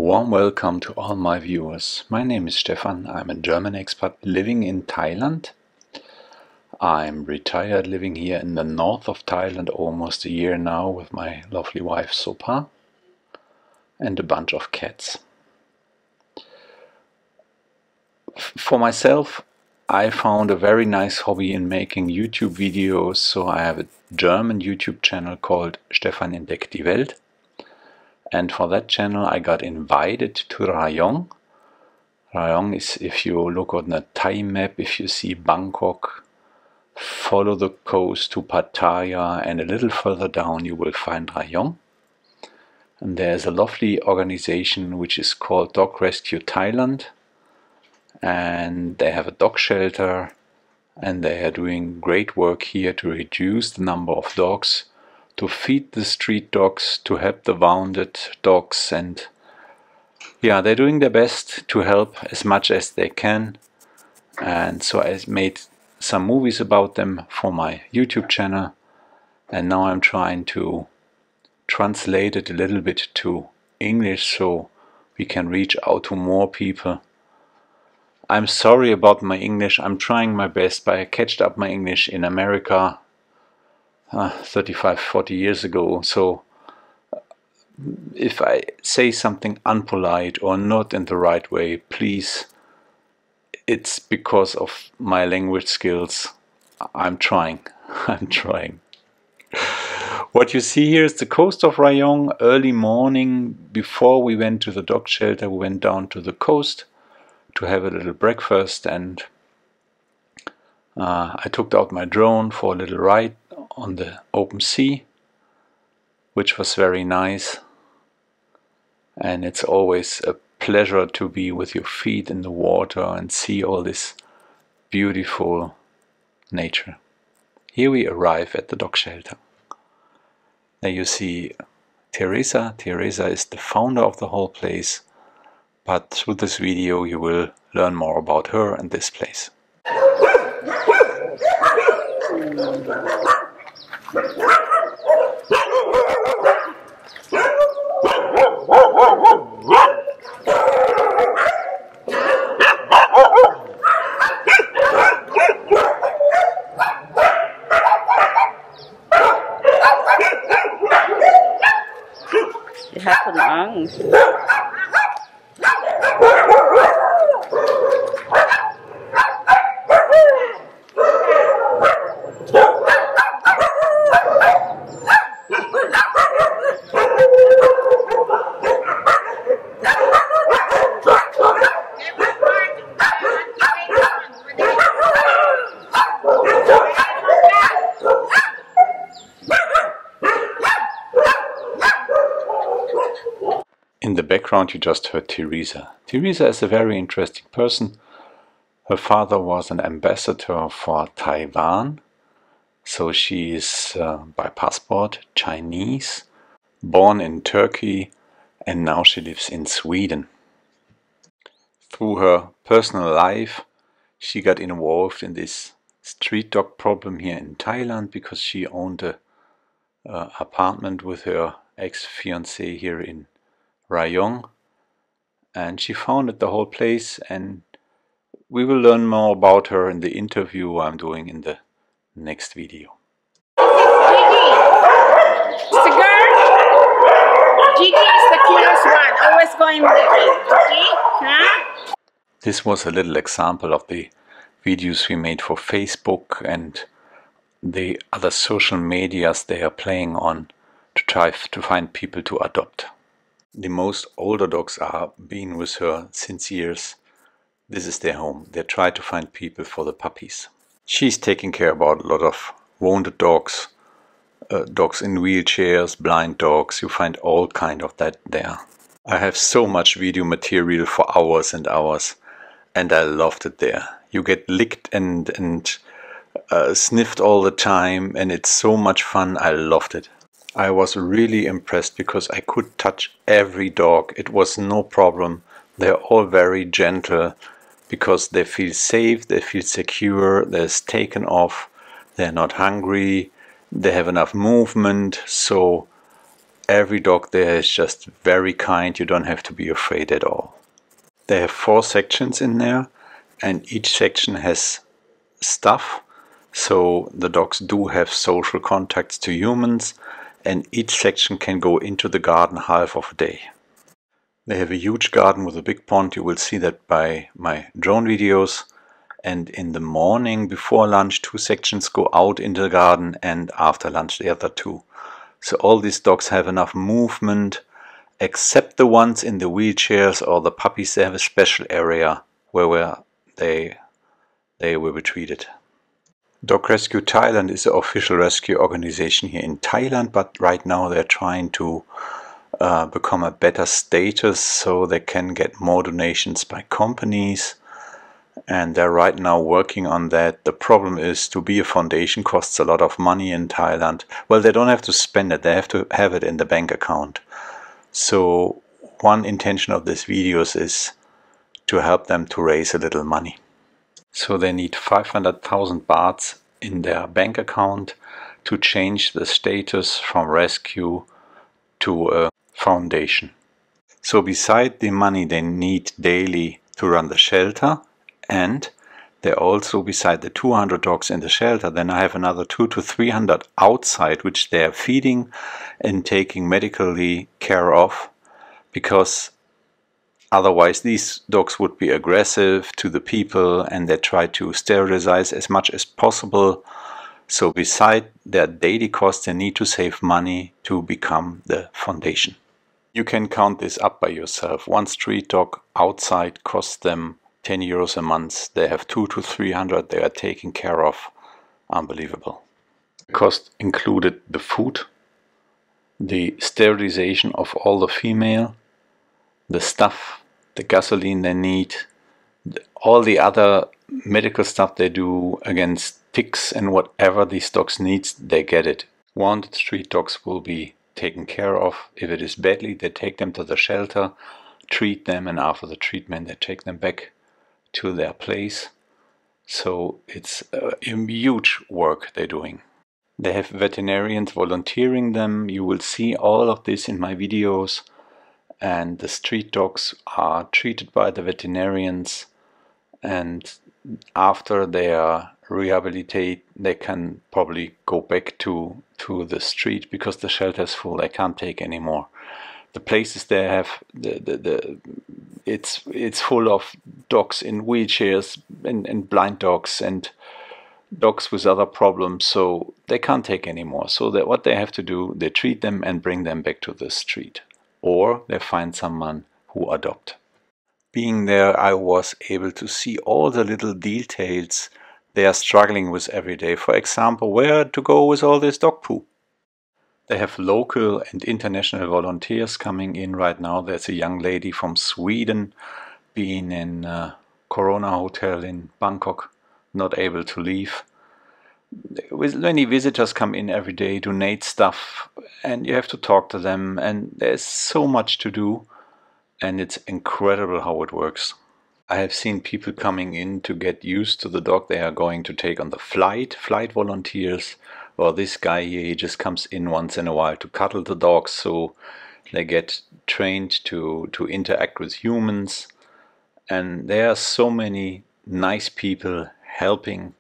warm welcome to all my viewers. My name is Stefan. I'm a German expat living in Thailand. I'm retired, living here in the north of Thailand almost a year now with my lovely wife Sopa and a bunch of cats. For myself, I found a very nice hobby in making YouTube videos, so I have a German YouTube channel called Stefan entdeckt die Welt. And for that channel I got invited to Rayong. Rayong is, if you look on the Thai map, if you see Bangkok, follow the coast to Pattaya and a little further down you will find Rayong. And there's a lovely organization which is called Dog Rescue Thailand. And they have a dog shelter and they are doing great work here to reduce the number of dogs, to feed the street dogs, to help the wounded dogs, and yeah, they're doing their best to help as much as they can. And so I made some movies about them for my YouTube channel, and now I'm trying to translate it a little bit to English so we can reach out to more people. I'm sorry about my English, I'm trying my best, but I catched up my English in America 35-40 years ago, so if I say something unpolite or not in the right way, please, it's because of my language skills. I'm trying. What you see here is the coast of Rayong. Early morning, before we went to the dog shelter, we went down to the coast to have a little breakfast, and I took out my drone for a little ride on the open sea, which was very nice. And it's always a pleasure to be with your feet in the water and see all this beautiful nature. Here we arrive at the dog shelter. There you see Teresa. Teresa is the founder of the whole place, but through this video you will learn more about her and this place. Ich habe schon Angst. In the background you just heard Teresa. Teresa is a very interesting person. Her father was an ambassador for Taiwan, so she is by passport Chinese, born in Turkey, and now she lives in Sweden. Through her personal life she got involved in this street dog problem here in Thailand because she owned a apartment with her ex-fiancé here in Rayong, and she founded the whole place, and we will learn more about her in the interview I'm doing in the next video. It's a girl. Gigi is the cutest one, always going with me. Gigi, huh? This was a little example of the videos we made for Facebook and the other social medias they are playing on to try to find people to adopt. The most older dogs are been with her since years. This is their home. They try to find people for the puppies. She's taking care about a lot of wounded dogs, dogs in wheelchairs, blind dogs. You find all kind of that there. I have so much video material for hours and hours, and I loved it there. You get licked and sniffed all the time, and it's so much fun. I loved it. I was really impressed because I could touch every dog. It was no problem. They're all very gentle because they feel safe, they feel secure, they're taken off, they're not hungry, they have enough movement. So every dog there is just very kind. You don't have to be afraid at all. They have 4 sections in there, and each section has stuff. So the dogs do have social contacts to humans, and each section can go into the garden half of a day. They have a huge garden with a big pond. You will see that by my drone videos. And in the morning before lunch, 2 sections go out into the garden, and after lunch the other 2. So all these dogs have enough movement, except the ones in the wheelchairs or the puppies. They have a special area where they will be treated. Dog Rescue Thailand is the official rescue organization here in Thailand, but right now they're trying to become a better status so they can get more donations by companies, and they're right now working on that. The problem is, to be a foundation costs a lot of money in Thailand. Well, they don't have to spend it, they have to have it in the bank account. So one intention of these videos is to help them to raise a little money. So they need 500,000 bahts in their bank account to change the status from rescue to a foundation. So beside the money they need daily to run the shelter, and they also, beside the 200 dogs in the shelter, then I have another 200 to 300 outside, which they are feeding and taking medically care of, because otherwise these dogs would be aggressive to the people, and they try to sterilize as much as possible. So beside their daily costs, they need to save money to become the foundation. You can count this up by yourself. One street dog outside costs them 10 euros a month. They have 200 to 300 they are taking care of. Unbelievable. The cost included the food, the sterilization of all the female, the stuff, the gasoline they need, all the other medical stuff they do against ticks and whatever these dogs need, they get it. Wanted street dogs will be taken care of. If it is badly, they take them to the shelter, treat them, and after the treatment they take them back to their place. So it's a huge work they're doing. They have veterinarians volunteering them. You will see all of this in my videos. And the street dogs are treated by the veterinarians, and after they are rehabilitated they can probably go back to the street, because the shelter is full. They can't take anymore. The places they have, it's full of dogs in wheelchairs and blind dogs and dogs with other problems, so they can't take anymore. So that what they have to do, they treat them and bring them back to the street, or they find someone who adopt. Being there, I was able to see all the little details they are struggling with every day. For example, where to go with all this dog poo. They have local and international volunteers coming in right now. There's a young lady from Sweden being in a Corona hotel in Bangkok, not able to leave. Many visitors come in every day, donate stuff, and you have to talk to them, and there's so much to do, and it's incredible how it works. I have seen people coming in to get used to the dog they are going to take on the flight volunteers, or this guy here, he just comes in once in a while to cuddle the dogs, so they get trained to interact with humans. And there are so many nice people helping,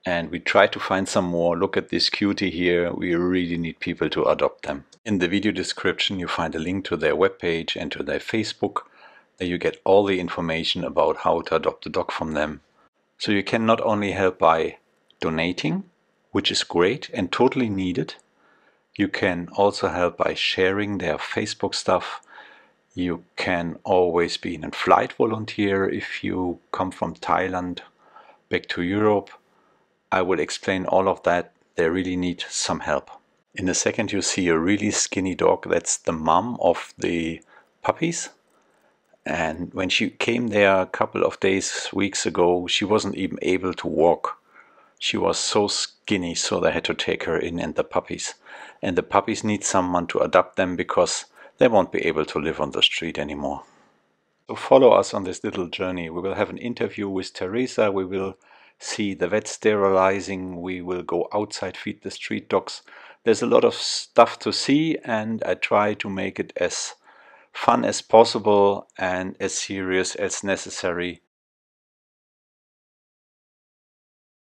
and we try to find some more. Look at this cutie here. We really need people to adopt them. In the video description you find a link to their webpage and to their Facebook. There you get all the information about how to adopt a dog from them. So you can not only help by donating, which is great and totally needed. You can also help by sharing their Facebook stuff. You can always be a flight volunteer if you come from Thailand back to Europe. I will explain all of that. They really need some help. In a second you see a really skinny dog. That's the mom of the puppies. And when she came there a couple of days, weeks ago, she wasn't even able to walk. She was so skinny, so they had to take her in, and the puppies. And the puppies need someone to adopt them, because they won't be able to live on the street anymore. So follow us on this little journey. We will have an interview with Teresa. We will see the vet sterilizing. We will go outside, feed the street dogs. There's a lot of stuff to see, and I try to make it as fun as possible and as serious as necessary